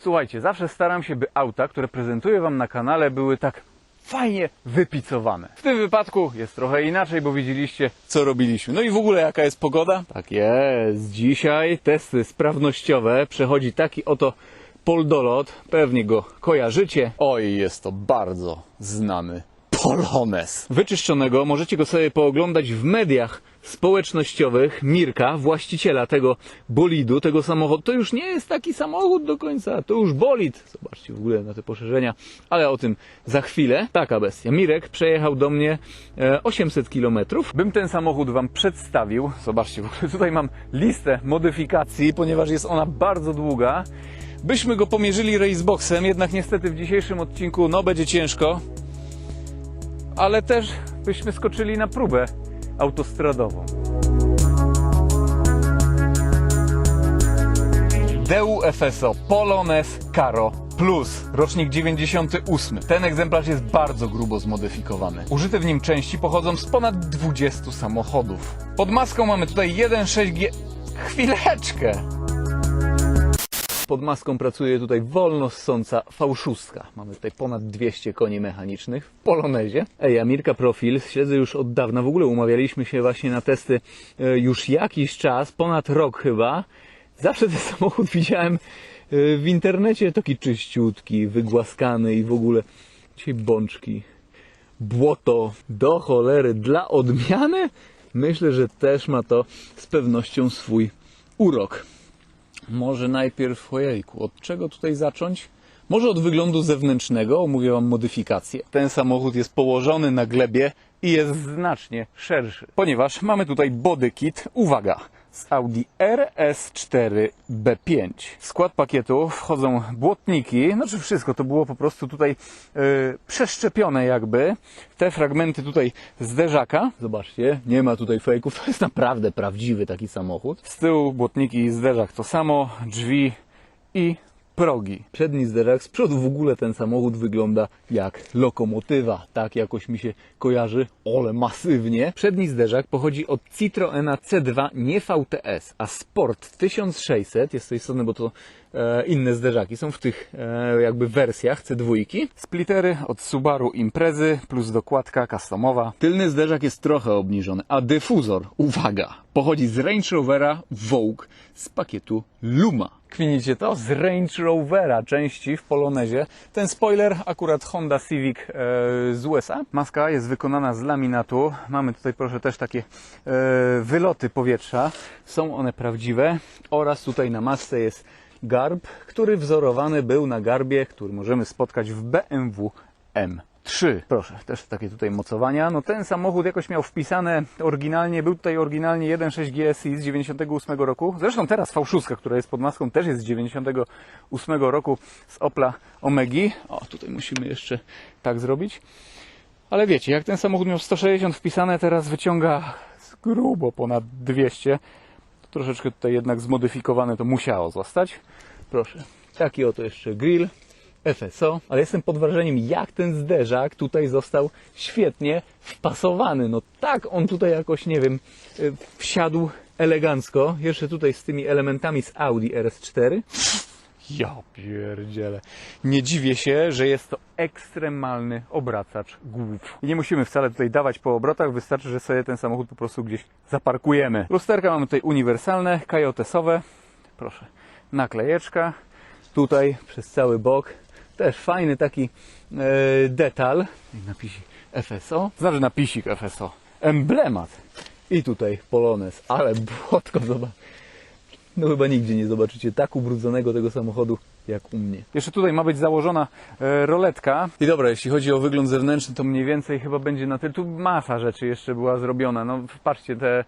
Słuchajcie, zawsze staram się, by auta, które prezentuję Wam na kanale, były tak fajnie wypicowane. W tym wypadku jest trochę inaczej, bo widzieliście, co robiliśmy. No i w ogóle jaka jest pogoda? Tak jest. Dzisiaj testy sprawnościowe. Przechodzi taki oto Poldolot. Pewnie go kojarzycie. Oj, jest to bardzo znany Polonez. Wyczyszczonego możecie go sobie pooglądać w mediach społecznościowych. Mirka, właściciela tego bolidu, tego samochodu. To już nie jest taki samochód do końca, to już bolid. Zobaczcie w ogóle na te poszerzenia, ale o tym za chwilę. Taka bestia. Mirek przejechał do mnie 800 km. Bym ten samochód Wam przedstawił. Zobaczcie, w ogóle tutaj mam listę modyfikacji, ponieważ jest ona bardzo długa. Byśmy go pomierzyli raceboxem, jednak niestety w dzisiejszym odcinku no będzie ciężko. Ale też byśmy skoczyli na próbę autostradową. DU FSO Polonez Karo Plus, rocznik 98. Ten egzemplarz jest bardzo grubo zmodyfikowany. Użyte w nim części pochodzą z ponad 20 samochodów. Pod maską mamy tutaj 1.6G... Chwileczkę! Pod maską pracuje tutaj wolno ssąca V6. Mamy tutaj ponad 200 koni mechanicznych w Polonezie. Ej, Mirka profil śledzę już od dawna. W ogóle umawialiśmy się właśnie na testy już jakiś czas, ponad rok chyba. Zawsze ten samochód widziałem w internecie taki czyściutki, wygłaskany i w ogóle dzisiaj bączki, błoto, do cholery, dla odmiany. Myślę, że też ma to z pewnością swój urok. Może najpierw, ojejku, od czego tutaj zacząć? Może od wyglądu zewnętrznego, omówię Wam modyfikację. Ten samochód jest położony na glebie i jest znacznie szerszy, ponieważ mamy tutaj body kit, uwaga, z Audi RS4 B5. W skład pakietu wchodzą błotniki, znaczy wszystko to było po prostu tutaj przeszczepione jakby. Te fragmenty tutaj zderzaka, zobaczcie, nie ma tutaj fejków, to jest naprawdę prawdziwy taki samochód. Z tyłu błotniki i zderzak to samo, drzwi i progi. Przedni zderzak, z przodu w ogóle ten samochód wygląda jak lokomotywa. Tak jakoś mi się kojarzy, ale masywnie. Przedni zderzak pochodzi od Citroena C2, nie VTS, a Sport 1600. Jest to istotne, bo to inne zderzaki są w tych jakby wersjach C2. Splittery od Subaru Imprezy plus dokładka customowa. Tylny zderzak jest trochę obniżony, a dyfuzor, uwaga, pochodzi z Range Rovera Vogue z pakietu Luma. Kwinicie to? Z Range Rovera części w Polonezie. Ten spoiler akurat Honda Civic z USA. Maska jest wykonana z laminatu. Mamy tutaj proszę też takie wyloty powietrza. Są one prawdziwe. Oraz tutaj na masce jest garb, który wzorowany był na garbie, który możemy spotkać w BMW M3. Proszę, też takie tutaj mocowania. No ten samochód jakoś miał wpisane oryginalnie, był tutaj oryginalnie 1.6 GSI z 98 roku. Zresztą teraz V6, która jest pod maską, też jest z 98 roku z Opla Omegi. O, tutaj musimy jeszcze tak zrobić. Ale wiecie, jak ten samochód miał 160 wpisane, teraz wyciąga grubo ponad 200. Troszeczkę tutaj jednak zmodyfikowane to musiało zostać. Proszę, taki oto jeszcze grill FSO, ale jestem pod wrażeniem, jak ten zderzak tutaj został świetnie wpasowany. No tak on tutaj jakoś, nie wiem, wsiadł elegancko. Jeszcze tutaj z tymi elementami z Audi RS4. Ja pierdzielę. Nie dziwię się, że jest to ekstremalny obracacz głów. I nie musimy wcale tutaj dawać po obrotach, wystarczy, że sobie ten samochód po prostu gdzieś zaparkujemy. Lusterka mamy tutaj uniwersalne, kajotesowe. Proszę, naklejeczka. Tutaj przez cały bok. Też fajny taki detal. Napisik FSO. Znaczy napisik FSO. Emblemat. I tutaj Polonez. Ale błotko, zobacz. No chyba nigdzie nie zobaczycie tak ubrudzonego tego samochodu jak u mnie. Jeszcze tutaj ma być założona roletka. I dobra, jeśli chodzi o wygląd zewnętrzny, to mniej więcej chyba będzie na tyle. Tu masa rzeczy jeszcze była zrobiona. No patrzcie, te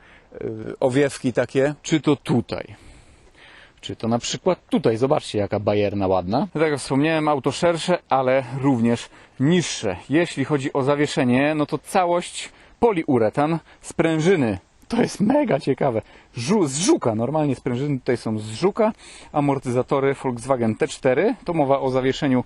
owiewki takie. Czy to tutaj? Czy to na przykład tutaj? Zobaczcie, jaka bajerna ładna. Tak jak wspomniałem, auto szersze, ale również niższe. Jeśli chodzi o zawieszenie, no to całość poliuretan, sprężyny. To jest mega ciekawe. Z Żuka, normalnie sprężyny tutaj są z Żuka. Amortyzatory Volkswagen T4. To mowa o zawieszeniu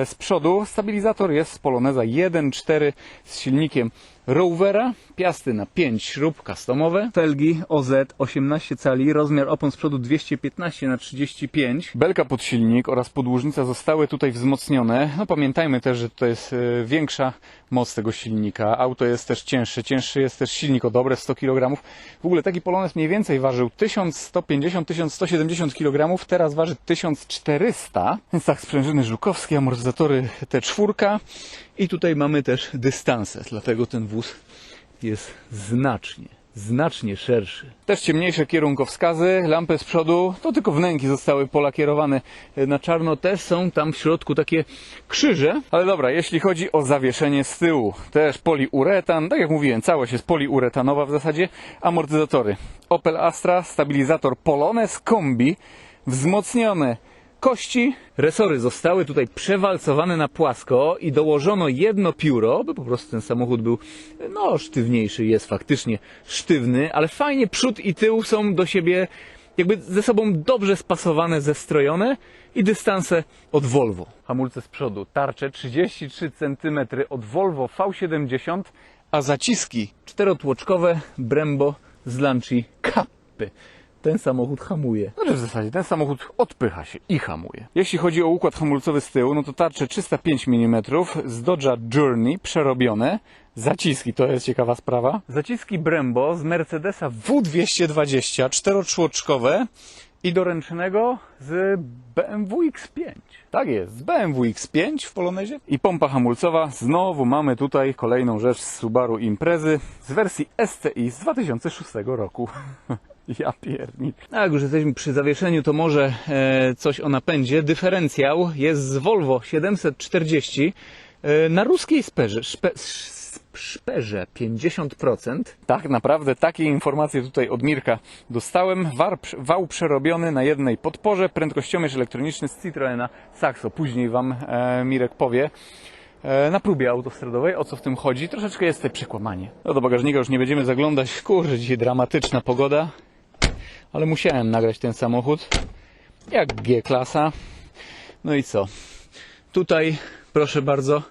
z przodu. Stabilizator jest z Poloneza 1.4 z silnikiem Rovera, piasty na 5 śrub customowe, felgi OZ 18 cali, rozmiar opon z przodu 215 na 35, belka pod silnik oraz podłużnica zostały tutaj wzmocnione. No pamiętajmy też, że to jest większa moc tego silnika, auto jest też cięższy jest też silnik o dobre 100 kg. W ogóle taki Polonez mniej więcej ważył 1150-1170 kg, teraz waży 1400, więc tak, sprężyny żukowskie, amortyzatory T4 i tutaj mamy też dystanse, dlatego ten wóz jest znacznie szerszy. Też ciemniejsze kierunkowskazy, lampy z przodu, to tylko wnęki zostały polakierowane na czarno, też są tam w środku takie krzyże. Ale dobra, jeśli chodzi o zawieszenie z tyłu, też poliuretan, tak jak mówiłem, całość jest poliuretanowa w zasadzie, amortyzatory Opel Astra, stabilizator Polonez Kombi, wzmocnione kości, resory zostały tutaj przewalcowane na płasko i dołożono jedno pióro, by po prostu ten samochód był sztywniejszy, jest faktycznie sztywny, ale fajnie przód i tył są do siebie jakby ze sobą dobrze spasowane, zestrojone i dystanse od Volvo. Hamulce z przodu, tarcze 33 cm od Volvo V70, a zaciski czterotłoczkowe Brembo z Lancia Cappy. Ten samochód hamuje. Znaczy w zasadzie ten samochód odpycha się i hamuje. Jeśli chodzi o układ hamulcowy z tyłu, no to tarcze 305 mm z Dodge'a Journey przerobione. Zaciski, to jest ciekawa sprawa. Zaciski Brembo z Mercedesa W220, czteroczłoczkowe i do ręcznego z BMW X5. Tak jest, z BMW X5 w Polonezie. I pompa hamulcowa. Znowu mamy tutaj kolejną rzecz z Subaru Imprezy z wersji STI z 2006 roku. Ja piernik. A jak już jesteśmy przy zawieszeniu, to może coś o napędzie. Dyferencjał jest z Volvo 740 na ruskiej szperze 50%. Tak, naprawdę takie informacje tutaj od Mirka dostałem. Wał przerobiony na jednej podporze, prędkościomierz elektroniczny z Citroena Saxo. Później Wam Mirek powie na próbie autostradowej, o co w tym chodzi. Troszeczkę jest tutaj przekłamanie. No do bagażnika już nie będziemy zaglądać. Kurczę, dzisiaj dramatyczna pogoda. Ale musiałem nagrać ten samochód. Jak G-klasa. No i co? Tutaj, proszę bardzo,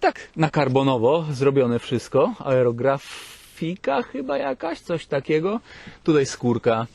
tak na karbonowo zrobione wszystko. Aerografika chyba jakaś, coś takiego. Tutaj skórka.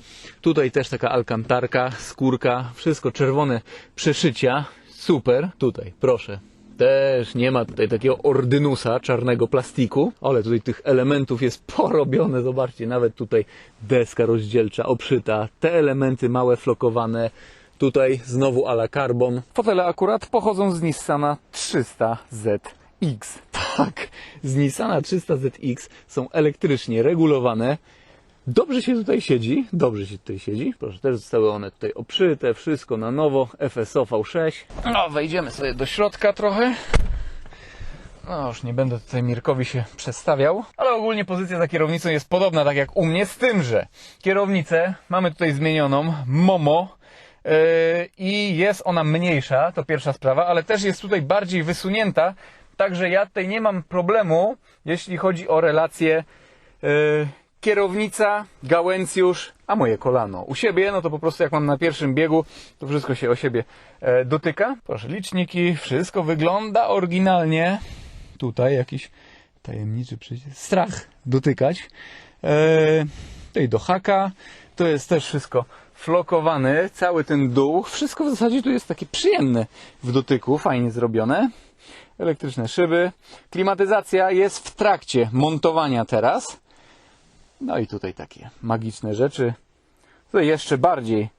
Tutaj też taka alkantarka, skórka. Wszystko czerwone przeszycia. Super. Tutaj, proszę. Też nie ma tutaj takiego ordynusa czarnego plastiku, ale tutaj tych elementów jest porobione, zobaczcie, nawet tutaj deska rozdzielcza obszyta, te elementy małe flokowane, tutaj znowu a la carbon. Fotele akurat pochodzą z Nissana 300ZX. Tak, z Nissana 300ZX są elektrycznie regulowane. Dobrze się tutaj siedzi, proszę, też zostały one tutaj obszyte, wszystko na nowo, FSO V6. No, wejdziemy sobie do środka trochę. No, już nie będę tutaj Mirkowi się przedstawiał, ale ogólnie pozycja za kierownicą jest podobna, tak jak u mnie, z tym, że kierownicę mamy tutaj zmienioną, Momo, i jest ona mniejsza, to pierwsza sprawa, ale też jest tutaj bardziej wysunięta, także ja tutaj nie mam problemu, jeśli chodzi o relację kierownica, gałęcjusz, a moje kolano u siebie, no to po prostu jak mam na pierwszym biegu, to wszystko się o siebie dotyka. Proszę, liczniki, wszystko wygląda oryginalnie. Tutaj jakiś tajemniczy przycisk. Strach dotykać. Tutaj do haka. To jest też wszystko flokowane, cały ten dół. Wszystko w zasadzie tu jest takie przyjemne w dotyku, fajnie zrobione. Elektryczne szyby. Klimatyzacja jest w trakcie montowania teraz. No i tutaj takie magiczne rzeczy. Tutaj jeszcze bardziej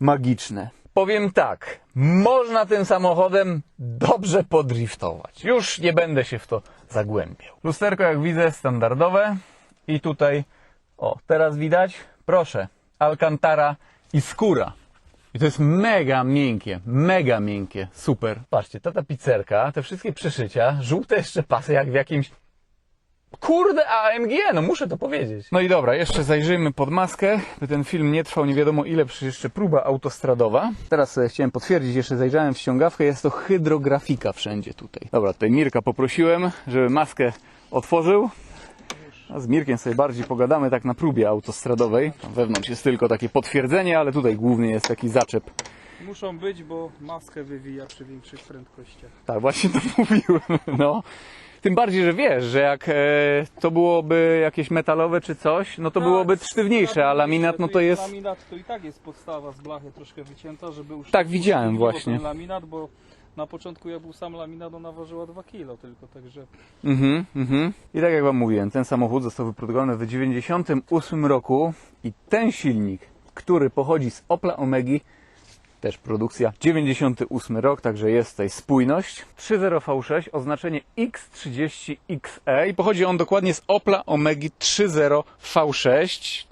magiczne. Powiem tak, można tym samochodem dobrze podriftować. Już nie będę się w to zagłębiał. Lusterko, jak widzę, standardowe. I tutaj, o, teraz widać, proszę, alcantara i skóra. I to jest mega miękkie, super. Patrzcie, ta tapicerka, te wszystkie przeszycia, żółte jeszcze pasy jak w jakimś... Kurde, AMG, no muszę to powiedzieć. No i dobra, jeszcze zajrzyjmy pod maskę, by ten film nie trwał nie wiadomo ile, przecież jeszcze próba autostradowa. Teraz sobie chciałem potwierdzić, jeszcze zajrzałem w ściągawkę, jest to hydrografika wszędzie tutaj. Dobra, tutaj Mirka poprosiłem, żeby maskę otworzył. A z Mirkiem sobie bardziej pogadamy tak na próbie autostradowej. Tam wewnątrz jest tylko takie potwierdzenie, ale tutaj głównie jest taki zaczep. Muszą być, bo maskę wywija przy większych prędkościach. Tak, właśnie to mówiłem, no. Tym bardziej, że wiesz, że jak to byłoby jakieś metalowe czy coś, no to byłoby sztywniejsze, a laminat no to jest... Laminat to i tak jest podstawa z blachy troszkę wycięta, żeby już... Tak, widziałem właśnie. Ten laminat, bo na początku jak był sam laminat, ona ważyła 2 kg tylko, także... I tak jak wam mówiłem, ten samochód został wyprodukowany w 1998 roku i ten silnik, który pochodzi z Opla Omegi, też produkcja 98 rok, także jest tutaj spójność. 3.0 V6, oznaczenie X30XE i pochodzi on dokładnie z Opla Omegi 3.0 V6.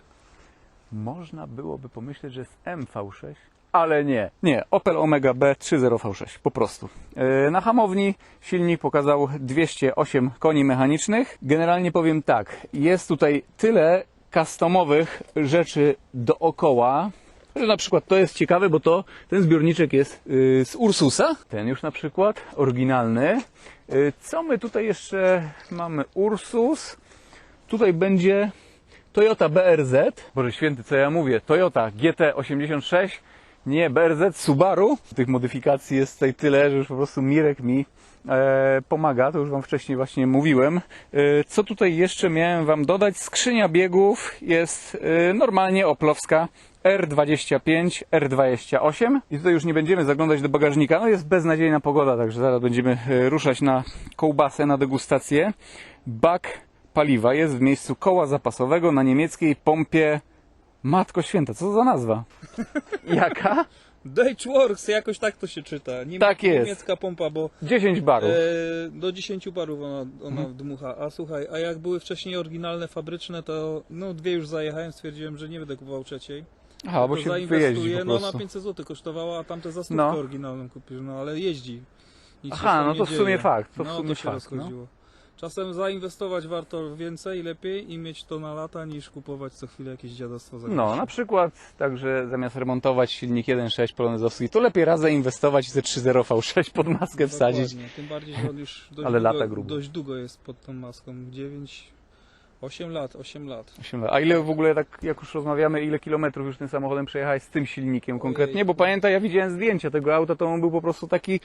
Można byłoby pomyśleć, że jest MV6, ale nie. Opel Omega B 3.0 V6, po prostu. Na hamowni silnik pokazał 208 koni mechanicznych. Generalnie powiem tak, jest tutaj tyle customowych rzeczy dookoła, że na przykład to jest ciekawe, bo ten zbiorniczek jest z Ursusa. Ten już na przykład, oryginalny. Co my tutaj jeszcze mamy? Ursus. Tutaj będzie Toyota BRZ. Boże święty, co ja mówię? Toyota GT86. Nie, BRZ Subaru. Tych modyfikacji jest tutaj tyle, że już po prostu Mirek mi pomaga. To już wam wcześniej właśnie mówiłem. Co tutaj jeszcze miałem wam dodać? Skrzynia biegów jest normalnie oplowska. R25, R28 i tutaj już nie będziemy zaglądać do bagażnika, no jest beznadziejna pogoda, także zaraz będziemy ruszać na kołbasę, na degustację. Bak paliwa jest w miejscu koła zapasowego na niemieckiej pompie. Matko święta, co to za nazwa? Jaka? Deutschworks, jakoś tak to się czyta. Tak jest. Niemiecka pompa, bo 10 barów. do 10 barów ona dmucha. A słuchaj, a jak były wcześniej oryginalne, fabryczne, to no 2 już zajechałem, stwierdziłem, że nie będę kupował trzeciej. Aha, bo się wyjeździ po no na prostu. 500 zł kosztowała, a tamte za 100 No. oryginalną kupił, no ale jeździ. Nic się Aha, tam no nie to w dzieje. sumie fakt. To w No sumie to się fakt. rozchodziło. Czasem zainwestować warto więcej, lepiej i mieć to na lata, niż kupować co chwilę jakieś dziadostwo za No, grosze. na przykład, także zamiast remontować silnik 1.6 polonezowski, to lepiej raz zainwestować i ze 3.0 V6 pod maskę wsadzić. Dokładnie. Tym bardziej, że on już Ale lata grubo. dość długo jest pod tą maską. 8 lat. 8 lat. A ile w ogóle, tak jak już rozmawiamy, ile kilometrów już tym samochodem przejechałeś z tym silnikiem konkretnie? Bo pamiętaj, ja widziałem zdjęcia tego auta, to on był po prostu taki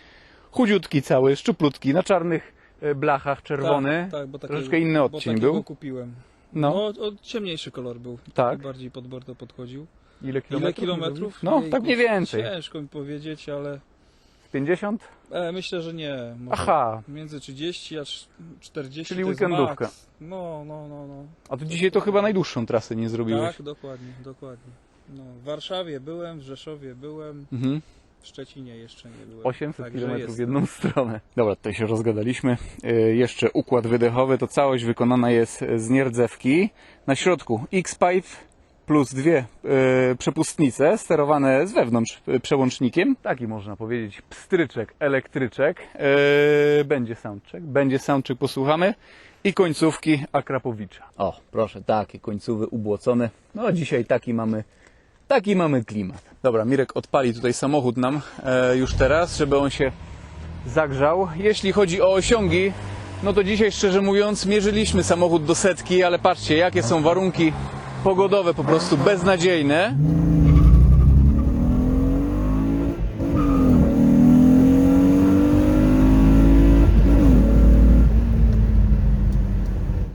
chudziutki cały, szczuplutki, na czarnych blachach, czerwony. Tak, bo Troszeczkę inny odcień bo był. Kupiłem. No. Ciemniejszy kolor był. Tak. Bardziej pod bordo podchodził. Ile Ile kilometrów? No, tak mniej więcej. Ciężko mi powiedzieć, ale 50? myślę, że nie. Może Aha. między 30 a 40. Czyli to jest weekendówka. max. No. A to dzisiaj to chyba najdłuższą trasę nie zrobiłeś. Tak, dokładnie. No, w Warszawie byłem, w Rzeszowie byłem, Mhm. w Szczecinie jeszcze nie byłem. 800 Także km jest. w jedną stronę. Dobra, tutaj się rozgadaliśmy. Jeszcze układ wydechowy, to całość wykonana jest z nierdzewki. Na środku X-Pipe plus 2 przepustnice sterowane z wewnątrz przełącznikiem. Taki można powiedzieć pstryczek, elektryczek. Będzie soundcheck, posłuchamy. I końcówki Akrapowicza. O, proszę, takie końcówy ubłocone. No dzisiaj taki mamy klimat. Dobra, Mirek odpali tutaj samochód nam już teraz, żeby on się zagrzał. Jeśli chodzi o osiągi, no to dzisiaj szczerze mówiąc mierzyliśmy samochód do 100, ale patrzcie jakie są warunki pogodowe, po prostu beznadziejne.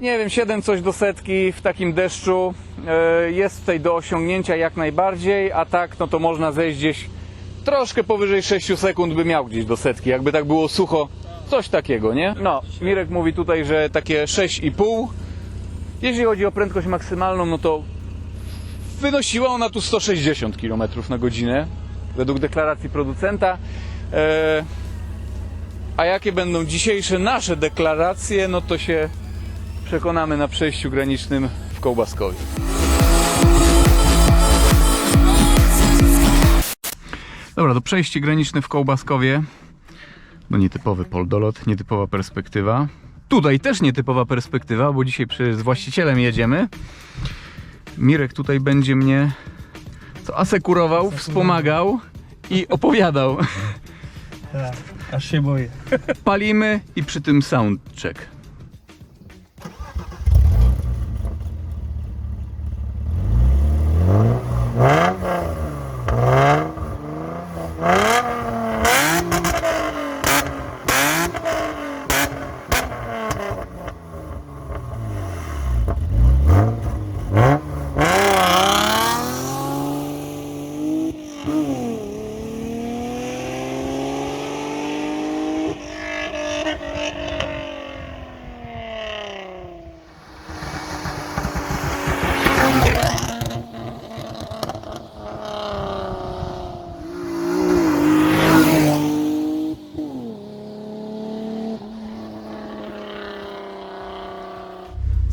Nie wiem, 7 coś do 100 w takim deszczu jest tutaj do osiągnięcia jak najbardziej, a tak no to można zejść gdzieś troszkę powyżej 6 sekund by miał gdzieś do 100, jakby tak było sucho, coś takiego, nie? No, Mirek mówi tutaj, że takie 6,5. Jeśli chodzi o prędkość maksymalną, no to wynosiła ona tu 160 km na godzinę według deklaracji producenta. A jakie będą dzisiejsze nasze deklaracje, no to się przekonamy na przejściu granicznym w Kołbaskowie. Dobra, to przejście graniczne w Kołbaskowie. No nietypowy poldolot, nietypowa perspektywa. Tutaj też nietypowa perspektywa, bo dzisiaj z właścicielem jedziemy. Mirek tutaj będzie mnie asekurował, wspomagał i opowiadał. Tak, aż się boję. Palimy i przy tym soundcheck.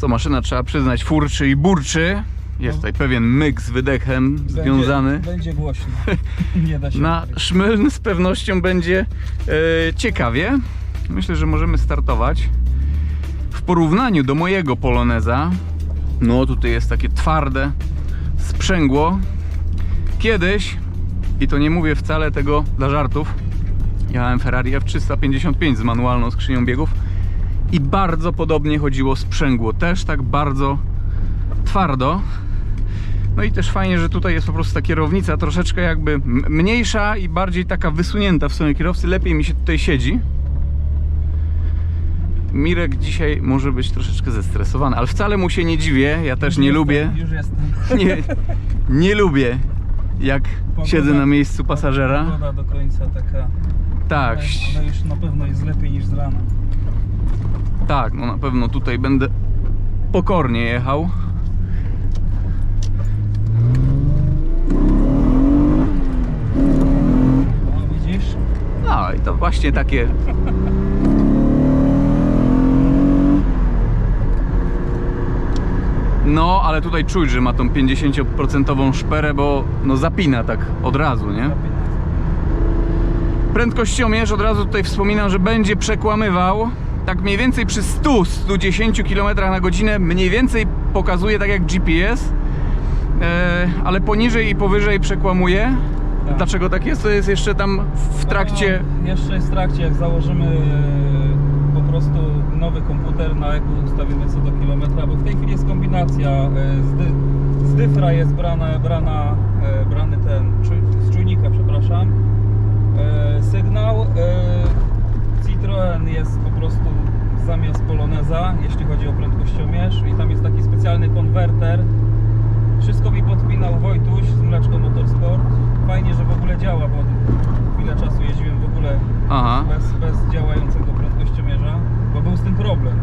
Co maszyna, trzeba przyznać, furczy i burczy. Jest tutaj pewien myk z wydechem związany. Będzie głośno. Nie da się Na ukryć. Szmylny z pewnością będzie ciekawie. Myślę, że możemy startować. W porównaniu do mojego Poloneza, no tutaj jest takie twarde sprzęgło. Kiedyś, i to nie mówię wcale tego dla żartów, jechałem Ferrari F355 z manualną skrzynią biegów i bardzo podobnie chodziło sprzęgło, też tak bardzo twardo. No i też fajnie, że tutaj jest po prostu ta kierownica troszeczkę jakby mniejsza i bardziej taka wysunięta w stronę kierowcy, lepiej mi się tutaj siedzi. Mirek dzisiaj może być troszeczkę zestresowany, ale wcale mu się nie dziwię, ja też nie lubię. Już jestem. Nie lubię, jak siedzę na miejscu pasażera. Pogoda do końca taka. Tak, Ale już na pewno jest lepiej niż z rana. tak, no na pewno tutaj będę pokornie jechał. O, widzisz? No i to właśnie takie. No, ale tutaj czuć, że ma tą 50% szperę, bo no zapina tak od razu, nie? Prędkościomierz od razu tutaj wspominam, że będzie przekłamywał. Tak mniej więcej przy 100-110 km na godzinę mniej więcej pokazuje tak jak GPS, ale poniżej i powyżej przekłamuje. Tak. Dlaczego tak jest? To jest jeszcze tam w trakcie. No, jeszcze jest w trakcie, jak założymy po prostu nowy komputer, na jaku ustawimy co do kilometra, bo w tej chwili jest kombinacja. Z dyfra jest brany z czujnika, przepraszam, sygnał. Citroen jest po prostu zamiast Poloneza, jeśli chodzi o prędkościomierz, i tam jest taki specjalny konwerter. Wszystko mi podpinał Wojtuś z Mleczko Motorsport. Fajnie, że w ogóle działa, bo chwilę czasu jeździłem w ogóle Aha. bez działającego prędkościomierza, bo był z tym problem.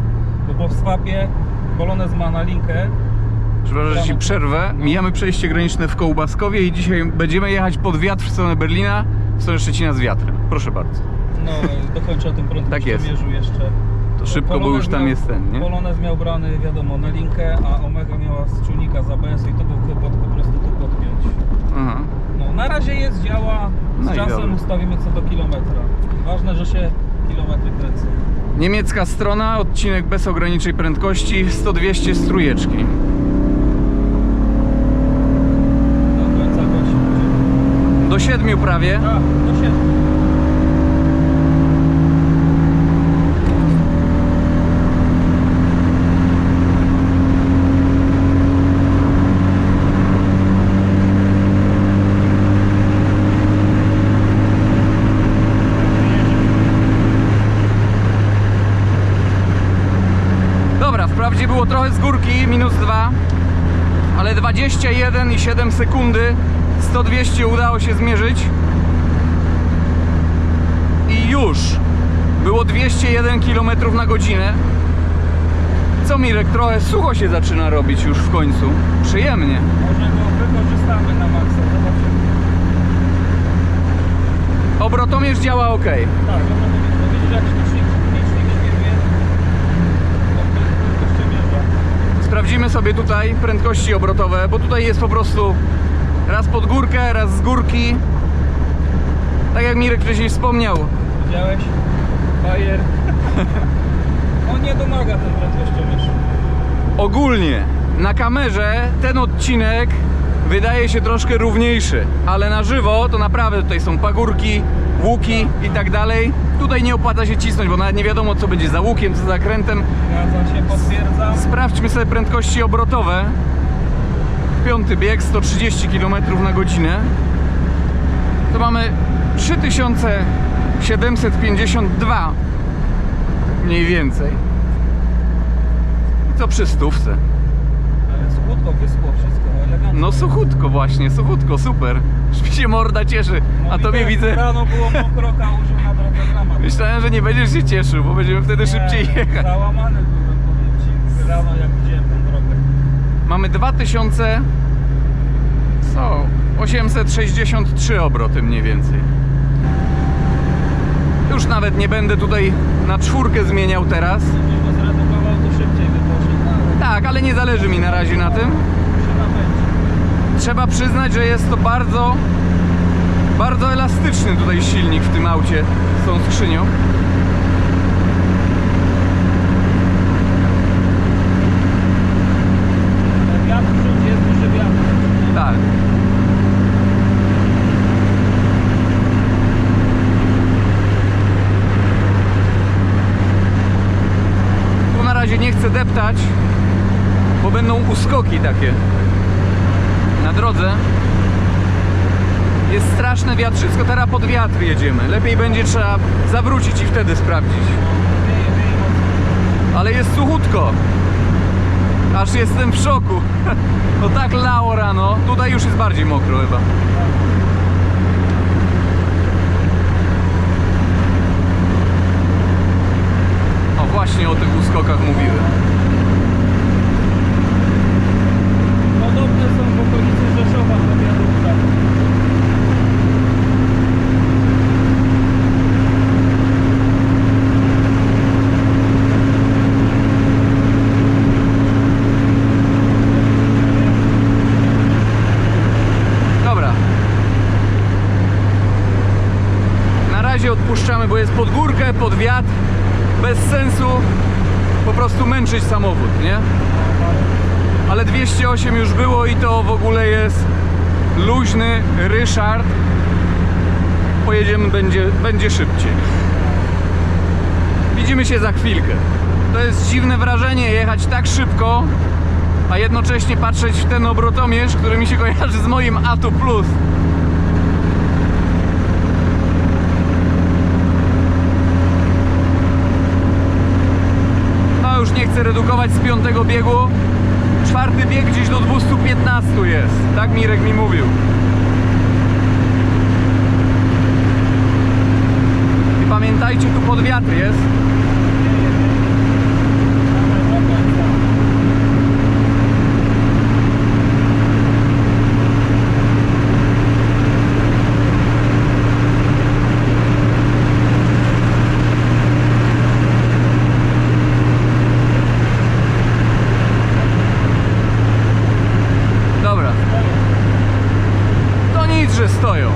Bo po swapie Polonez ma na linkę. Przepraszam, że ci przerwę. Mijamy przejście graniczne w Kołbaskowie i dzisiaj będziemy jechać pod wiatr w stronę Berlina, w stronę Szczecina z wiatrem. Proszę bardzo. No, dokończę o tym prędkościomierzu jeszcze. To szybko, bo już tam jest ten, nie? Polonez miał brany, wiadomo, na linkę, a Omega miała z czujnika z ABS i to był kłopot po prostu to podpiąć. Aha. No, na razie jest, działa, z No i czasem dobra. ustawimy co do kilometra. Ważne, że się kilometry kręcą. Niemiecka strona, odcinek bez ograniczeń prędkości, 100-200 z trójeczki. Do końca gości będzie. Do 7 prawie. A, do 7. Dobra, wprawdzie było trochę z górki, -2, ale 21,7 sekundy, 100-200 udało się zmierzyć. I już było 201 km na godzinę. Co, Mirek, trochę sucho się zaczyna robić już w końcu. Przyjemnie. Może go wykorzystamy na maksa, zobaczymy. Obrotomierz działa ok. Tak, no widzisz jak licznik świetnie prędkościomierza. Sprawdzimy sobie tutaj prędkości obrotowe, bo tutaj jest po prostu raz pod górkę, raz z górki. Tak jak Mirek wcześniej wspomniał. Widziałeś? Bajer. On nie domaga ten prędkościomierz. Ogólnie na kamerze ten odcinek wydaje się troszkę równiejszy, ale na żywo to naprawdę tutaj są pagórki, łuki i tak dalej. Tutaj nie opłaca się cisnąć, bo nawet nie wiadomo co będzie za łukiem, co za zakrętem. Zgadza się, potwierdzam. Sprawdźmy sobie prędkości obrotowe. 5. bieg, 130 km na godzinę. To mamy 3752 mniej więcej. I co przy 100? Ale schudko, wyschło wszystko, elegancko. No suchutko właśnie, suchutko, super. Już mi się morda cieszy, a tobie widać, widzę. Rano było mokro, kałużył na drodze dramat. Myślałem, że nie będziesz się cieszył, bo będziemy wtedy szybciej jechać. Załamany byłem, powiem ci, rano jak widziałem tę drogę. Mamy 863 obroty mniej więcej. Już nawet nie będę tutaj na 4 zmieniał teraz. Gdybyś go zredukował, to szybciej by poszedł. Ale tak, ale nie zależy mi na razie na tym. Trzeba przyznać, że jest to bardzo, bardzo elastyczny tutaj silnik w tym aucie z tą skrzynią. Wiatr jest duży wiatr. Tak. Tu na razie nie chcę deptać, bo będą uskoki takie na drodze. Jest straszne wiatrzysko, teraz pod wiatr jedziemy. Lepiej będzie trzeba zawrócić i wtedy sprawdzić. Ale jest suchutko. Aż jestem w szoku. No tak lało rano. Tutaj już jest bardziej mokro chyba. O, właśnie o tych uskokach mówiłem. Podobne są w okolicy Rzeszowa te wiadukta. Dobra. Na razie odpuszczamy, bo jest pod górkę, pod wiatr. Bez sensu po prostu męczyć samochód, nie? Ale 208 już było i to w ogóle jest luźny Ryszard. Pojedziemy, będzie szybciej. Widzimy się za chwilkę. To jest dziwne wrażenie jechać tak szybko, a jednocześnie patrzeć w ten obrotomierz, który mi się kojarzy z moim Atu Plus. No już nie chcę redukować z 5. biegu. 4. bieg gdzieś do 215 jest. Tak Mirek mi mówił. I pamiętajcie, tu pod wiatr jest. Dobra. To nic, że stoją.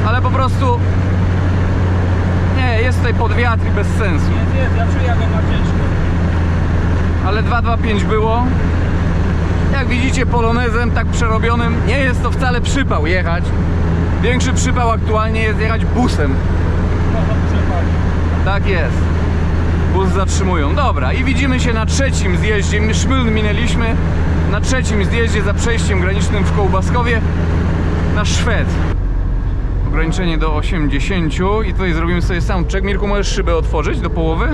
Ale po prostu nie, jest tutaj pod wiatr i bez sensu. Jest, ja czuję, jak on ma ciężko. Ale 225 było. Jak widzicie, polonezem tak przerobionym nie jest to wcale przypał jechać. Większy przypał aktualnie jest jechać busem. Tak jest. Bus zatrzymują. Dobra, i widzimy się na 3. zjeździe. Szmyln minęliśmy. Na 3. zjeździe za przejściem granicznym w Kołbaskowie na Szwed. Ograniczenie do 80 i tutaj zrobimy sobie soundcheck. Mirku, możesz szybę otworzyć do połowy?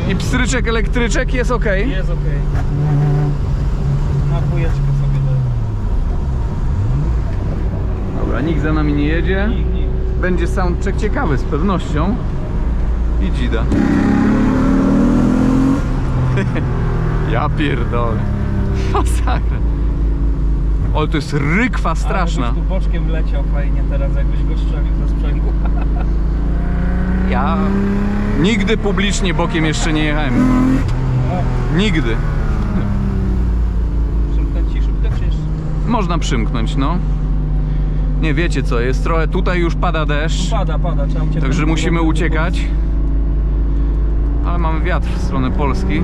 I pstryczek, elektryczek jest ok. Jest ok. Na dwójeczkę sobie daję. Dobra, nikt za nami nie jedzie. Nikt. Będzie soundcheck ciekawy z pewnością. I dzida. Ja pierdolę. Masakra. O, to jest rykwa straszna. Ale byś tu boczkiem leciał fajnie teraz, jakbyś go strzelił ze sprzęgu. Ja nigdy publicznie bokiem jeszcze nie jechałem. Nigdy. Przymknąć ci szybkę, czy jeszcze? Można przymknąć, no. Nie wiecie co, jest trochę, tutaj już pada deszcz. Pada, trzeba uciekać. Także musimy uciekać. Ale mamy wiatr w stronę Polski.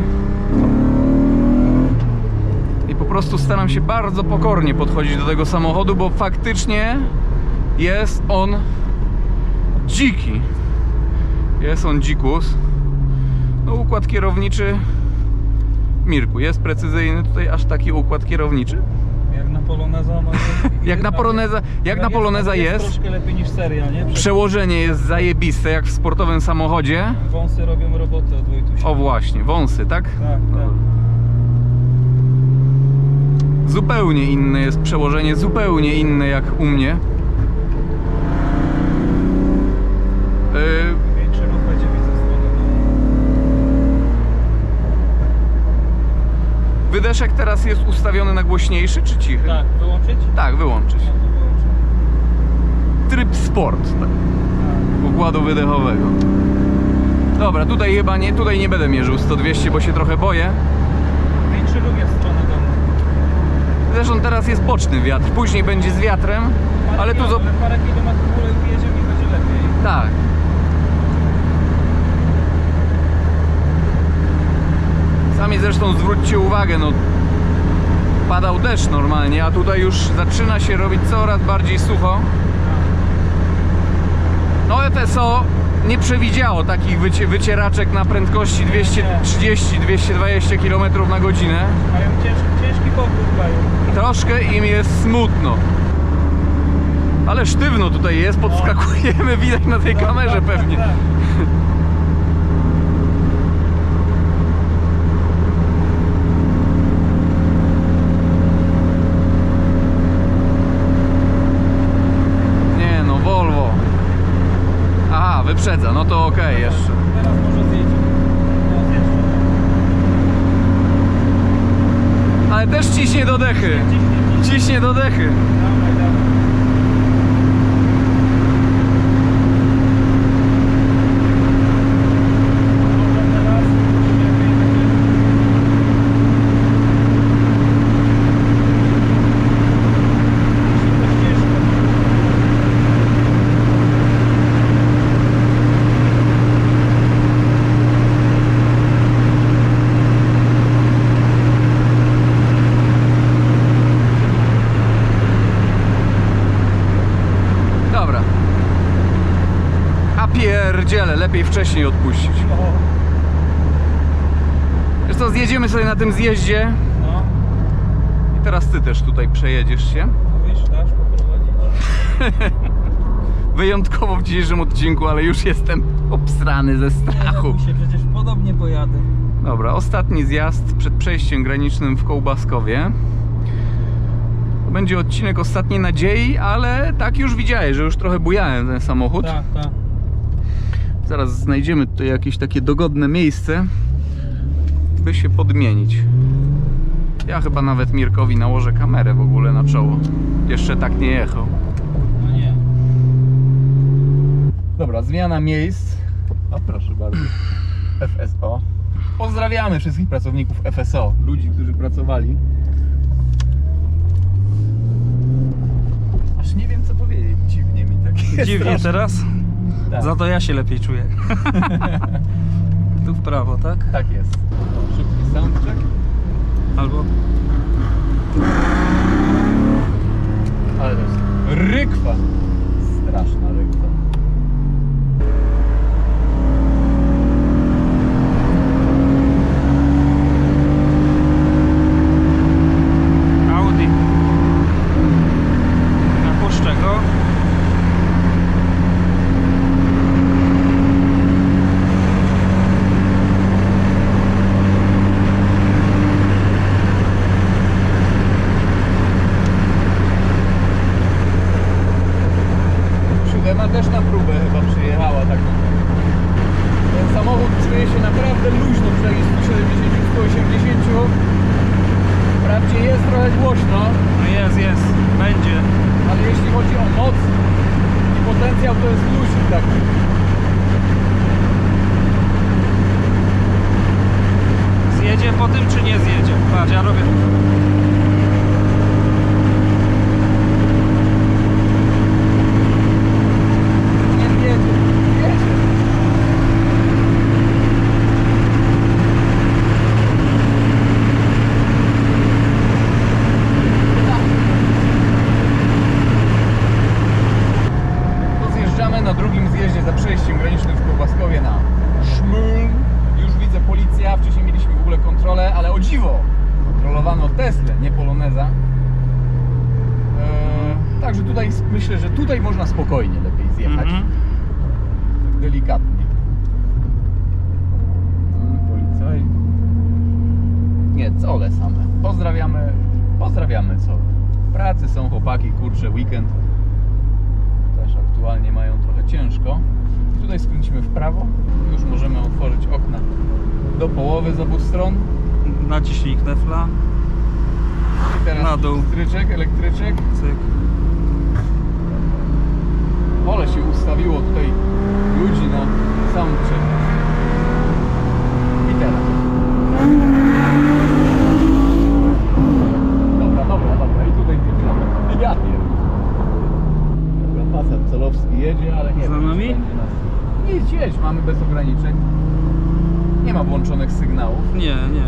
I po prostu staram się bardzo pokornie podchodzić do tego samochodu, bo faktycznie jest on dziki. Jest on dzikus. No, układ kierowniczy, Mirku, jest precyzyjny tutaj aż taki układ kierowniczy? Jak na Poloneza, no, Jak na Poloneza jest. Troszkę lepiej niż seria, nie? Przełożenie jest zajebiste, jak w sportowym samochodzie. Wąsy robią robotę od Wojtusia. O właśnie, wąsy, tak? Tak. Zupełnie inne jest przełożenie, zupełnie inne jak u mnie. Większy ruch będzie, widzę, z tego. Wydeszek teraz jest ustawiony na głośniejszy czy cichy? Tak, wyłączyć? Tak, wyłączyć. No to wyłączę. Tryb sport, tak, układu wydechowego. Dobra, tutaj chyba nie, tutaj nie będę mierzył 100-200, bo się trochę boję. Większy lubię w stronę domu. Zresztą teraz jest boczny wiatr, później będzie z wiatrem, ale tu... Ale parę kilometrów w ogóle jedziemy i będzie lepiej. Tak. Sami zresztą zwróćcie uwagę, no padał deszcz normalnie, a tutaj już zaczyna się robić coraz bardziej sucho. No FSO nie przewidziało takich wycieraczek na prędkości 230-220 km na godzinę. Mają ciężki powrót mają. Troszkę im jest smutno. Ale sztywno tutaj jest, podskakujemy, widać na tej kamerze pewnie. Tak. Nie no, Volvo. Aha, wyprzedza, no to okej jeszcze. Teraz może zjedzie. No, zjeżdża. Ale też ciśnie do dechy. Ciśnie do dechy. Dawaj, dawaj. Może teraz lepiej będzie. Musi to ścieżkę. Dobra. A pierdziele, lepiej wcześniej odpuścić. O, Wiesz co, zjedziemy sobie na tym zjeździe no. i teraz ty też tutaj przejedziesz się. Mówisz, dasz poprowadzić? Wyjątkowo w dzisiejszym odcinku, ale już jestem obsrany ze strachu. Nie bój się, przecież podobnie pojadę. Dobra, ostatni zjazd przed przejściem granicznym w Kołbaskowie. To będzie odcinek ostatniej nadziei, ale tak już widziałeś, że już trochę bujałem ten samochód. Tak, tak. Zaraz znajdziemy tutaj jakieś takie dogodne miejsce, by się podmienić. Ja chyba nawet Mirkowi nałożę kamerę w ogóle na czoło. Jeszcze tak nie jechał. No nie. Dobra, zmiana miejsc. O, proszę bardzo. FSO. Pozdrawiamy wszystkich pracowników FSO, ludzi, którzy pracowali. Aż nie wiem co powiedzieć, dziwnie mi tak jest. Dziwnie strasznie. teraz? Tak. Za to ja się lepiej czuję. Tu w prawo, tak? Tak jest. O, szybki soundcheck. Albo... Ale to jest rykwa. Straszna rykwa. Audi. Napuszczę go. Siódema też na próbę chyba przyjechała tak. Ten samochód czuje się naprawdę luźno przy takich 170-180. Wprawdzie jest trochę głośno, No jest, będzie. ale jeśli chodzi o moc i potencjał, to jest luźny taki. Zjedzie po tym, czy nie zjedzie? Patrz, ja robię... Nie jedzie, jedzie. To zjeżdżamy na drugim zjeździe za przejściem granicznym w Kołbaskowie na Szmuln. Już widzę policja, wcześniej mieliśmy w ogóle kontrolę, ale o dziwo kontrolowano Teslę, nie Poloneza. Także tutaj myślę, że tutaj można spokojnie lepiej zjechać. Mhm. Tak delikatnie. Policaj. Nie, Cole same. Pozdrawiamy Cole. W pracy są chłopaki, kurczę, weekend. Też aktualnie mają trochę ciężko. I tutaj skręcimy w prawo. Już możemy otworzyć okna do połowy z obu stron. Naciśnij knefla. I teraz Na dół. elektryczek. Cyk. Pole się ustawiło tutaj ludzi na soundcheck. Orlowski jedzie, ale nie Za wiem, czy nami? będzie nas. Jedź, mamy bez ograniczeń. Nie ma włączonych sygnałów. Nie, nie.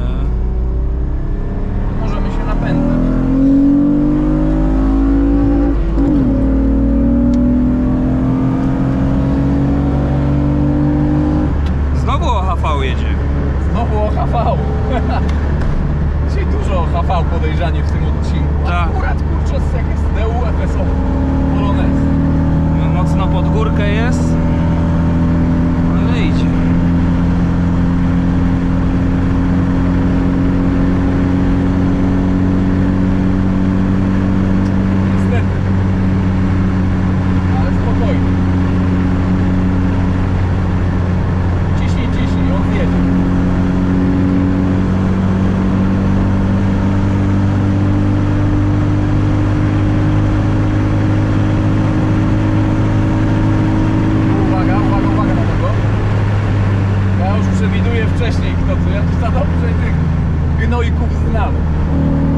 Możemy się napędzać. Znowu OHV jedzie. Znowu o HV. Dzisiaj dużo o HV podejrzanie w tym odcinku. Tak. Akurat kurczę, jak jest DU, FSO, Polonez. Mocno pod górkę jest. Ale idzie. Niestety. Ale spokojnie. Ciśnij, on jedzie. Uwaga na tego. Ja już przewiduję wcześniej kto co. Ja tu za dobrze tych gnojków znam.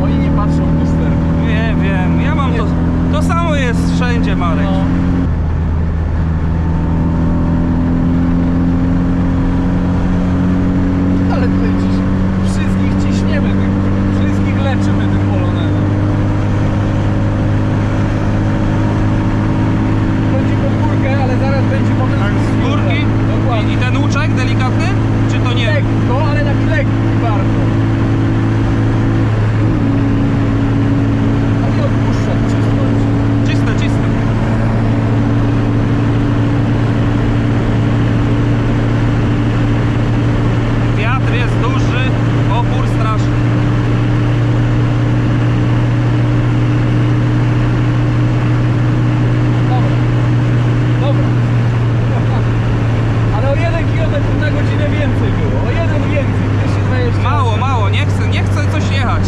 Oni nie patrzą do sterku. Nie wiem, ja mam to. To samo jest wszędzie, Marek. No. Ale tutaj dziś wszystkich ciśniemy, wszystkich leczymy tym polonezem. Będzie pod górkę, ale zaraz będzie potem Tak, z górki? Dokładnie. I ten łuczek delikatny? Czy to nie? Lekko, ale tak lekki bardzo. A nie odpuszcza, cisnąć. Czyste, czyste. Wiatr jest duży, opór straszny. Dobra. Ale o 1 km na godzinę więcej było. O 1 więcej. 220. Mało, mało, nie chcę coś jechać.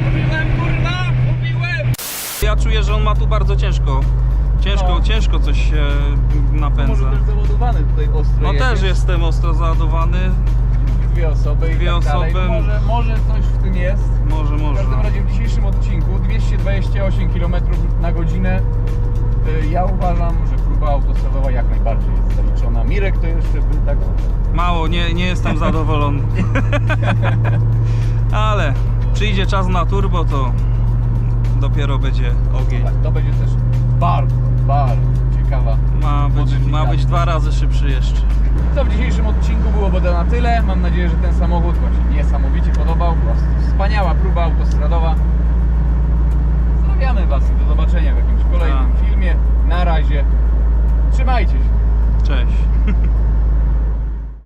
Mówiłem, kurwa, mówiłem! Ja czuję, że on ma tu bardzo ciężko. No. Ciężko coś się napędza. Może też załadowany tutaj ostro. No jedzie. też jestem ostro załadowany. Dwie osoby i Dwie tak dalej. osoby. Może coś w tym jest. Może, W każdym może. razie w dzisiejszym odcinku 228 km na godzinę. Ja uważam, że próba autostradowa jak najbardziej jest zaliczona. Mirek to jeszcze by tak... Mało, nie jestem zadowolony. Ale przyjdzie czas na turbo, to dopiero będzie ogień. Tak, to będzie też bardzo ciekawa. Ma być 2 razy szybszy jeszcze. Co w dzisiejszym odcinku byłoby to na tyle. Mam nadzieję, że ten samochód Wam się niesamowicie podobał. Po prostu wspaniała próba autostradowa. Pozdrawiamy Was i do zobaczenia w jakimś kolejnym filmie. Na razie. Trzymajcie się.